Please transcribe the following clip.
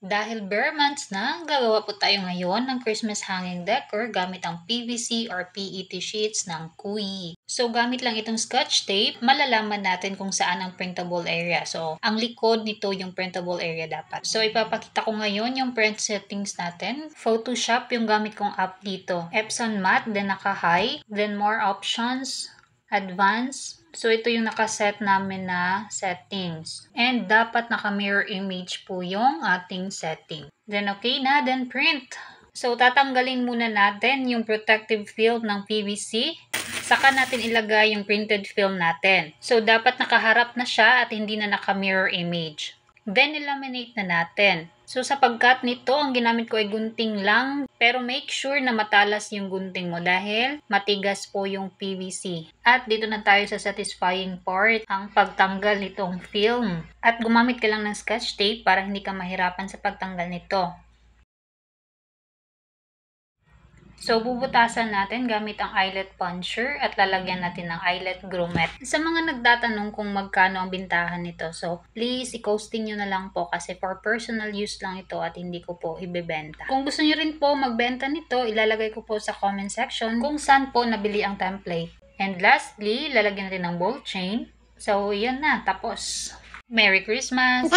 Dahil bare months na, gagawa po tayo ngayon ng Christmas hanging decor gamit ang PVC or PET sheets ng Kui. So gamit lang itong scotch tape, malalaman natin kung saan ang printable area. So ang likod nito yung printable area dapat. So ipapakita ko ngayon yung print settings natin. Photoshop yung gamit kong app dito. Epson Matte, then naka-high, then more options, advanced. So, ito yung nakaset namin na settings. And dapat naka-mirror image po yung ating setting. Then, okay na. Then, print. So, tatanggalin muna natin yung protective film ng PVC. Saka natin ilagay yung printed film natin. So, dapat nakaharap na siya at hindi na naka-mirror image. Then, ilaminate na natin. So, sa pagkat nito, ang ginamit ko ay gunting lang. Pero make sure na matalas yung gunting mo dahil matigas po yung PVC. At dito na tayo sa satisfying part, ang pagtanggal nitong film. At gumamit ka lang ng scotch tape para hindi ka mahirapan sa pagtanggal nito. So, bubutasan natin gamit ang eyelet puncher at lalagyan natin ng eyelet grommet. Sa mga nagtatanong kung magkano ang bintahan nito, so please i-costing nyo na lang po kasi for personal use lang ito at hindi ko po ibebenta. Kung gusto nyo rin po magbenta nito, ilalagay ko po sa comment section kung saan po nabili ang template. And lastly, lalagyan natin ng ball chain. So, yan na. Tapos. Merry Christmas!